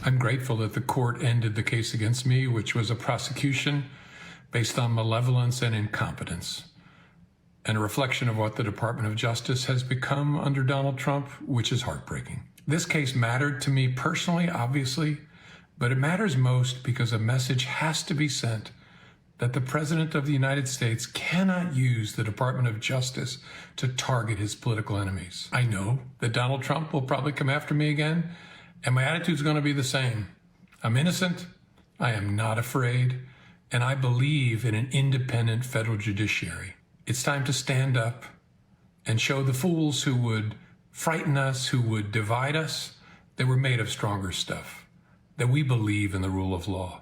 I'm grateful that the court ended the case against me, which was a prosecution based on malevolence and incompetence, and a reflection of what the Department of Justice has become under Donald Trump, which is heartbreaking. This case mattered to me personally, obviously, but it matters most because a message has to be sent that the President of the United States cannot use the Department of Justice to target his political enemies. I know that Donald Trump will probably come after me again, and my attitude's going to be the same. I'm innocent, I am not afraid, and I believe in an independent federal judiciary. It's time to stand up and show the fools who would frighten us, who would divide us, that we're made of stronger stuff, that we believe in the rule of law.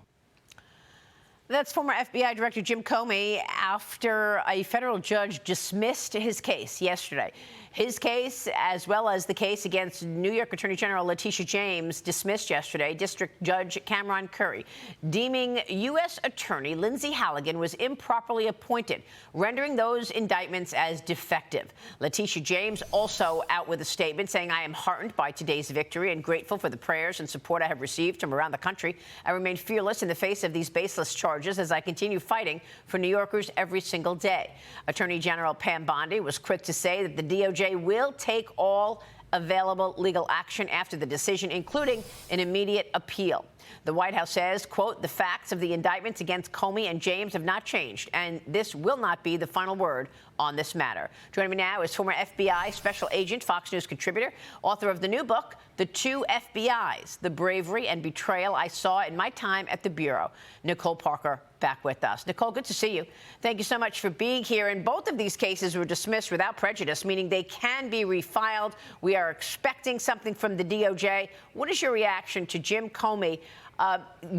That's former FBI Director Jim Comey after a federal judge dismissed his case yesterday. His case, as well as the case against New York Attorney General Letitia James, dismissed yesterday. District Judge Cameron Curry deeming U.S. Attorney Lindsay Halligan was improperly appointed, rendering those indictments as defective. Letitia James also out with a statement saying, "I am heartened by today's victory and grateful for the prayers and support I have received from around the country. I remain fearless in the face of these baseless charges as I continue fighting for New Yorkers every single day." Attorney General Pam Bondi was quick to say that the DOJ will take all available legal action after the decision, including an immediate appeal. The White House says, quote, "The facts of the indictments against Comey and James have not changed, and this will not be the final word on this matter." Joining me now is former FBI Special Agent, Fox News contributor, author of the new book, The Two FBIs, The Bravery and Betrayal I Saw in My Time at the Bureau. Nicole Parker back with us. Nicole, good to see you. Thank you so much for being here. And both of these cases were dismissed without prejudice, meaning they can be refiled. We are expecting something from the DOJ. What is your reaction to Jim Comey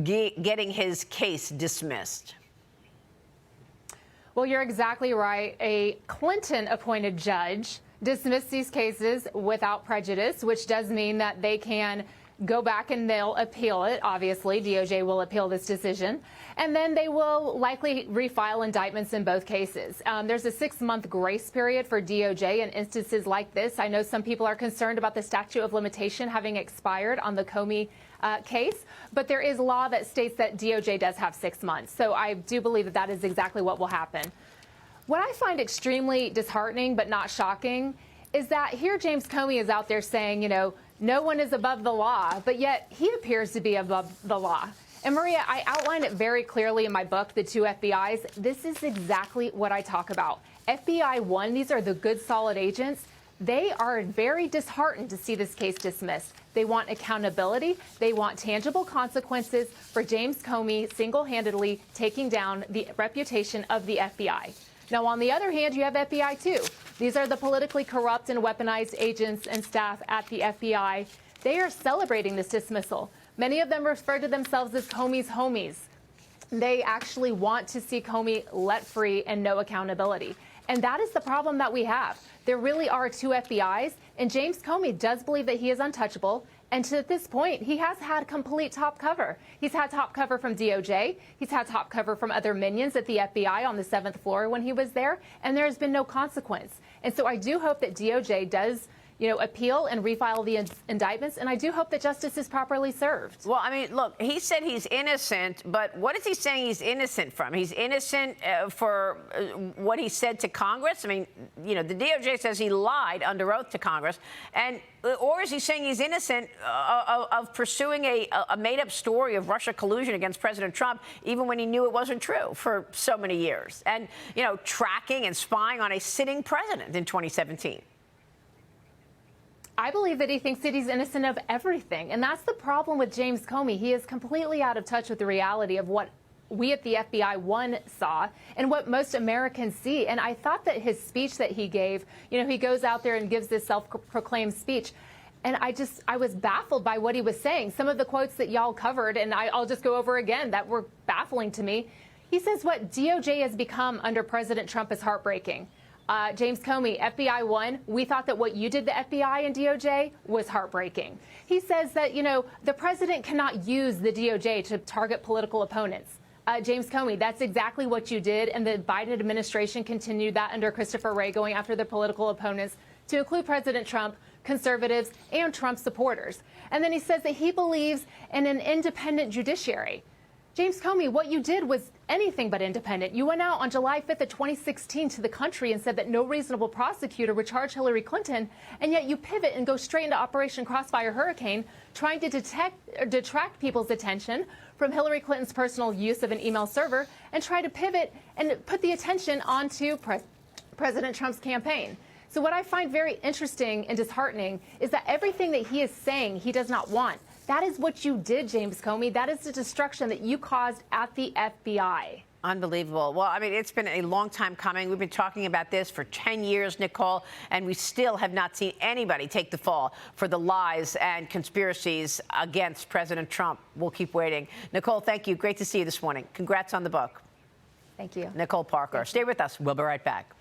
getting his case dismissed? Well, you're exactly right. A Clinton-appointed judge dismissed these cases without prejudice, which does mean that they can go back and they'll appeal it. Obviously, DOJ will appeal this decision, and then they will likely refile indictments in both cases. There's a 6-month grace period for DOJ in instances like this. I know some people are concerned about the statute of limitation having expired on the Comey case, but there is law that states that DOJ does have 6 months. So I do believe that that is exactly what will happen. What I find extremely disheartening but not shocking is that here James Comey is out there saying, you know, no one is above the law, but yet he appears to be above the law. And Maria, I outline it very clearly in my book, The Two FBIs. This is exactly what I talk about. FBI 1, these are the good, solid agents. They are very disheartened to see this case dismissed. They want accountability. They want tangible consequences for James Comey single-handedly taking down the reputation of the FBI. Now, on the other hand, you have FBI 2. These are the politically corrupt and weaponized agents and staff at the FBI. They are celebrating this dismissal. Many of them refer to themselves as Comey's homies. They actually want to see Comey let free and no accountability. And that is the problem that we have. There really are 2 FBIs, and James Comey does believe that he is untouchable. And to this point, he has had complete top cover. He's had top cover from DOJ. He's had top cover from other minions at the FBI on the 7th floor when he was there, and there has been no consequence. And so I do hope that DOJ does, you know, appeal and refile the indictments, and I do hope that justice is properly served. Well, I mean, look, he said he's innocent, but what is he saying he's innocent from? He's innocent for what he said to Congress? I mean, you know, the DOJ says he lied under oath to Congress, and or is he saying he's innocent of pursuing a made-up story of Russia collusion against President Trump, even when he knew it wasn't true for so many years? And, you know, tracking and spying on a sitting president in 2017. I believe that he thinks that he's innocent of everything. And that's the problem with James Comey. He is completely out of touch with the reality of what we at the FBI 1 saw and what most Americans see. And I thought that his speech that he gave, you know, he goes out there and gives this self-proclaimed speech. And I was baffled by what he was saying. Some of the quotes that y'all covered, and I'll just go over again, that were baffling to me. He says what DOJ has become under President Trump is heartbreaking. James Comey, FBI 1, we thought that what you did to FBI and DOJ was heartbreaking. He says that, you know, the president cannot use the DOJ to target political opponents. James Comey, that's exactly what you did, and the Biden administration continued that under Christopher Wray, going after the political opponents to include President Trump, conservatives, and Trump supporters. And then he says that he believes in an independent judiciary. James Comey, what you did was anything but independent. You went out on July 5th of 2016 to the country and said that no reasonable prosecutor would charge Hillary Clinton, and yet you pivot and go straight into Operation Crossfire Hurricane, trying to detract people's attention from Hillary Clinton's personal use of an email server and try to pivot and put the attention onto President Trump's campaign. So what I find very interesting and disheartening is that everything that he is saying he does not want, that is what you did, James Comey. That is the destruction that you caused at the FBI. Unbelievable. Well, I mean, it's been a long time coming. We've been talking about this for 10 years, Nicole, and we still have not seen anybody take the fall for the lies and conspiracies against President Trump. We'll keep waiting. Nicole, thank you. Great to see you this morning. Congrats on the book. Thank you. Nicole Parker. Stay with us. We'll be right back.